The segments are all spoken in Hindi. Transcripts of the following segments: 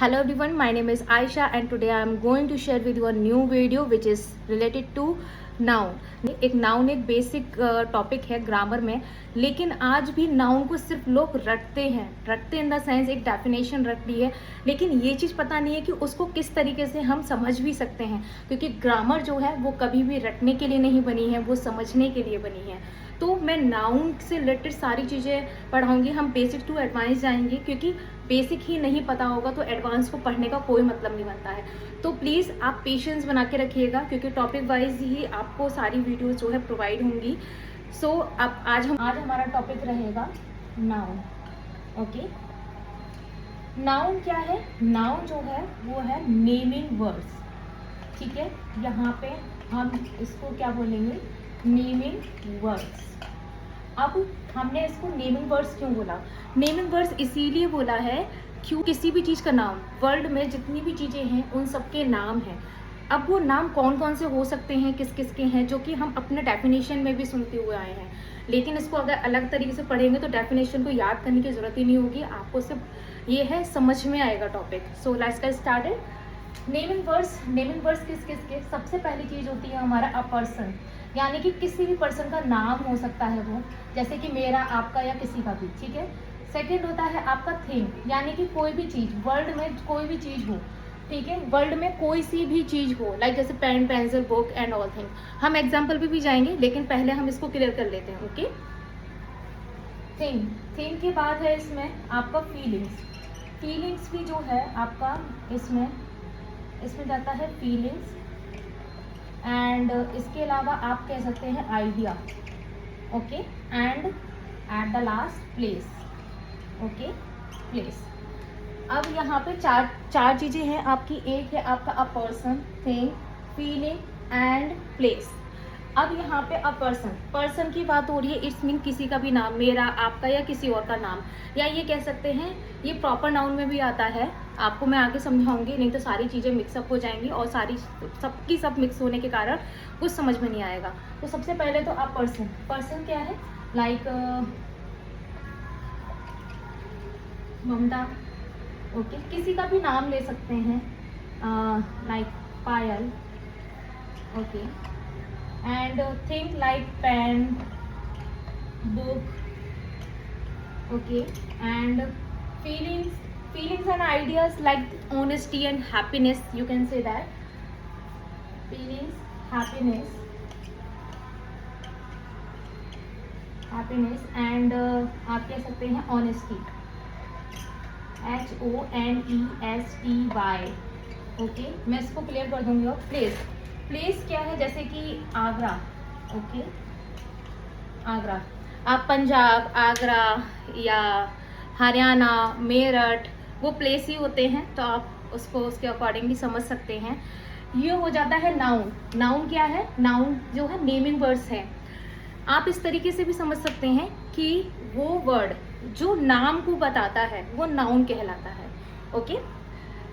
Hello everyone, my name is Aisha and today I am going to share with you a new video which is related to noun. एक नाउन एक बेसिक टॉपिक है ग्रामर में, लेकिन आज भी नाउन को सिर्फ लोग रटते हैं। रटते इन द सेंस एक डेफिनेशन रट ली है, लेकिन ये चीज़ पता नहीं है कि उसको किस तरीके से हम समझ भी सकते हैं, क्योंकि ग्रामर जो है वो कभी भी रटने के लिए नहीं बनी है, वो समझने के लिए बनी है। तो मैं नाउन से रिलेटेड सारी चीज़ें पढ़ाऊँगी। हम बेसिक टू एडवांस जाएंगे, क्योंकि बेसिक ही नहीं पता होगा तो एडवांस को पढ़ने का कोई मतलब नहीं बनता है। तो प्लीज़ आप पेशेंस बना के रखिएगा, क्योंकि टॉपिक वाइज ही आपको सारी वीडियोस जो है प्रोवाइड होंगी। सो अब आज हमारा टॉपिक रहेगा नाउन। ओके, नाउन क्या है? नाउन जो है वो है नेमिंग वर्ड्स। ठीक है, यहाँ पे हम इसको क्या बोलेंगे? Naming words. अब हमने इसको नेमिंग वर्ड्स क्यों बोला? नेमिंग वर्ड्स इसीलिए बोला है क्यों, किसी भी चीज़ का नाम, वर्ल्ड में जितनी भी चीज़ें हैं उन सबके नाम हैं। अब वो नाम कौन कौन से हो सकते हैं, किस किस के हैं, जो कि हम अपने डेफिनेशन में भी सुनते हुए आए हैं। लेकिन इसको अगर अलग तरीके से पढ़ेंगे तो डेफिनेशन को याद करने की ज़रूरत ही नहीं होगी, आपको सिर्फ ये है समझ में आएगा topic. So let's get started. Naming words किस किस के? सबसे पहली चीज़ होती है हमारा अ पर्सन, यानी कि किसी भी पर्सन का नाम हो सकता है वो, जैसे कि मेरा, आपका या किसी का भी। ठीक है। सेकंड होता है आपका थिंग, यानी कि कोई भी चीज़, वर्ल्ड में कोई भी चीज़ हो। ठीक है, वर्ल्ड में कोई सी भी चीज़ हो, लाइक जैसे pen, pencil, book and all thing. हम एग्जाम्पल पे भी जाएंगे, लेकिन पहले हम इसको क्लियर कर लेते हैं। ओके, थिंग के बाद है इसमें आपका फीलिंग्स भी जो है आपका इसमें जाता है फीलिंग्स। एंड इसके अलावा आप कह सकते हैं idea. Okay, and at the last place. Okay, place. अब यहाँ पे चार चीज़ें हैं आपकी। एक है आपका a person, thing, feeling and place. अब यहाँ पे अ पर्सन की बात हो रही है। इट्स मीन किसी का भी नाम, मेरा, आपका या किसी और का नाम, या ये कह सकते हैं ये प्रॉपर नाउन में भी आता है। आपको मैं आगे समझाऊंगी, नहीं तो सारी चीज़ें मिक्सअप हो जाएंगी और सबकी सब मिक्स होने के कारण कुछ समझ में नहीं आएगा। तो सबसे पहले तो अ पर्सन क्या है? लाइक ममता। ओके, किसी का भी नाम ले सकते हैं, like Payal. Okay, and think like pen, book. Okay, and feelings and ideas like honesty and happiness, you can say that. Feelings, happiness and आप कह सकते हैं honesty, HONESTY. ओके, मैं इसको क्लियर कर दूंगी। और प्लेस क्या है? जैसे कि आगरा। ओके, आगरा, आप पंजाब, आगरा या हरियाणा, मेरठ, वो प्लेस ही होते हैं, तो आप उसको उसके अकॉर्डिंगली समझ सकते हैं। ये हो जाता है नाउन क्या है? नाउन जो है नेमिंग वर्ड्स है। आप इस तरीके से भी समझ सकते हैं कि वो वर्ड जो नाम को बताता है वो नाउन कहलाता है। ओके,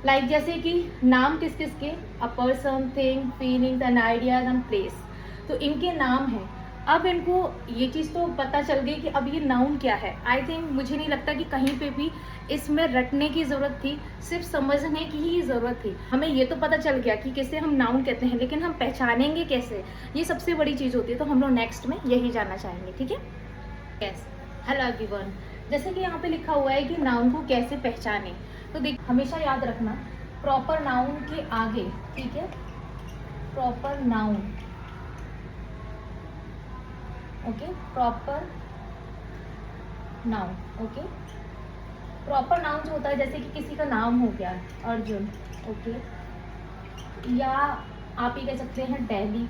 लाइक जैसे कि नाम किस किस के? A person, thing, feelings and ideas and place. तो इनके नाम हैं। अब इनको ये चीज़ तो पता चल गई कि अब ये नाउन क्या है। आई थिंक, मुझे नहीं लगता कि कहीं पे भी इसमें रटने की ज़रूरत थी, सिर्फ समझने की ही ज़रूरत थी। हमें ये तो पता चल गया कि किसे हम नाउन कहते हैं, लेकिन हम पहचानेंगे कैसे, ये सबसे बड़ी चीज़ होती है। तो हम लोग नेक्स्ट में यही जानना चाहेंगे। ठीक है। Yes, hello everyone. जैसे कि यहाँ पे लिखा हुआ है कि नाउन को कैसे पहचाने, तो देख, हमेशा याद रखना प्रॉपर नाउन के आगे, ठीक है, proper noun. Okay, proper noun. Okay, proper noun जो होता है, जैसे कि किसी का नाम हो गया अर्जुन। ओके, या आप ये कह सकते हैं दिल्ली।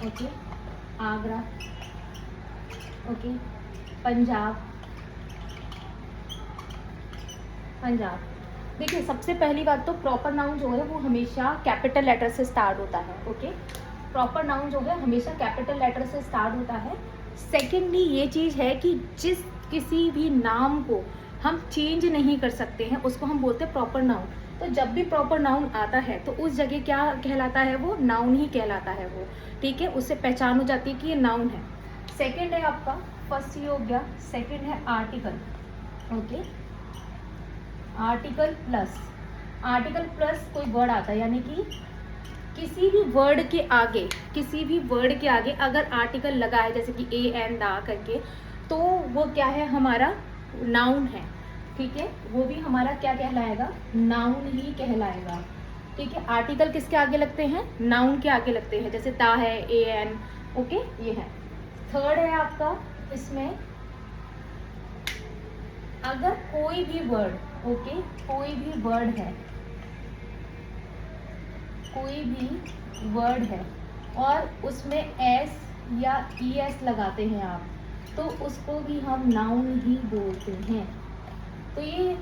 ओके, आगरा। ओके, पंजाब। देखिए, सबसे पहली बात तो प्रॉपर नाउन जो है वो हमेशा कैपिटल लेटर से स्टार्ट होता है। ओके, प्रॉपर नाउन जो है हमेशा कैपिटल लेटर से स्टार्ट होता है। सेकेंडली ये चीज़ है कि जिस किसी भी नाम को हम चेंज नहीं कर सकते हैं उसको हम बोलते हैं प्रॉपर नाउन। तो जब भी प्रॉपर नाउन आता है तो उस जगह क्या कहलाता है? वो नाउन ही कहलाता है वो। ठीक है, उससे पहचान हो जाती है कि ये नाउन है। सेकेंड है आपका, फर्स्ट ये हो गया। सेकेंड है article. Okay, article plus article plus कोई वर्ड आता है, यानी कि किसी भी वर्ड के आगे अगर आर्टिकल लगा है, जैसे कि ए एन दा करके, तो वो क्या है, हमारा नाउन है। ठीक है, वो भी हमारा क्या कहलाएगा, नाउन ही कहलाएगा। ठीक है, आर्टिकल किसके आगे लगते हैं, नाउन के आगे लगते हैं, जैसे दा है, ए एन, ओके, ये है। थर्ड है आपका, इसमें अगर कोई भी वर्ड, ओके, कोई भी वर्ड है और उसमें एस या ई एस लगाते हैं आप, तो उसको भी हम नाउन ही बोलते हैं। तो ये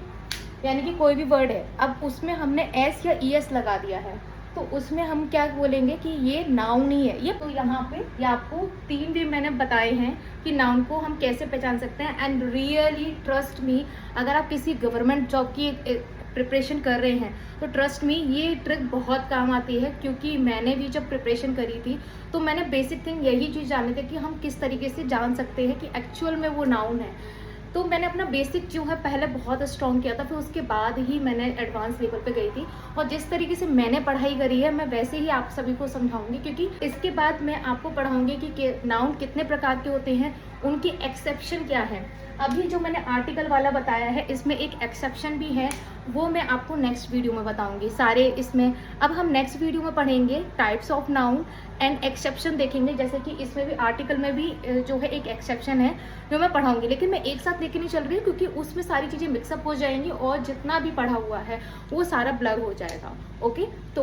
यानी कि कोई भी वर्ड है, अब उसमें हमने एस या ई एस लगा दिया है, तो उसमें हम क्या बोलेंगे कि ये नाउन ही है। ये तो यहाँ पे ये आपको 3 वे मैंने बताए हैं कि नाउन को हम कैसे पहचान सकते हैं। एंड रियली ट्रस्ट मी, अगर आप किसी गवर्नमेंट जॉब की प्रिपरेशन कर रहे हैं तो ट्रस्ट मी, ये ट्रिक बहुत काम आती है, क्योंकि मैंने भी जब प्रिपरेशन करी थी तो मैंने बेसिक थिंग यही चीज़ जानी थी कि हम किस तरीके से जान सकते हैं कि एक्चुअल में वो नाउन है। तो मैंने अपना बेसिक जो है पहले बहुत स्ट्रॉन्ग किया था, फिर उसके बाद ही मैंने एडवांस लेवल पे गई थी। और जिस तरीके से मैंने पढ़ाई करी है, मैं वैसे ही आप सभी को समझाऊंगी, क्योंकि इसके बाद मैं आपको पढ़ाऊंगी कि नाउन कितने प्रकार के होते हैं, उनकी एक्सेप्शन क्या है। अभी जो मैंने आर्टिकल वाला बताया है, इसमें एक एक्सेप्शन भी है, वो मैं आपको नेक्स्ट वीडियो में बताऊंगी सारे इसमें। अब हम नेक्स्ट वीडियो में पढ़ेंगे types of noun and exception देखेंगे, जैसे कि इसमें भी आर्टिकल में भी जो है एक एक्सेप्शन है जो मैं पढ़ाऊंगी, लेकिन मैं एक साथ लेके नहीं चल रही हूँ, क्योंकि उसमें सारी चीज़ें मिक्सअप हो जाएंगी और जितना भी पढ़ा हुआ है वो सारा ब्लर हो जाएगा। ओके, तो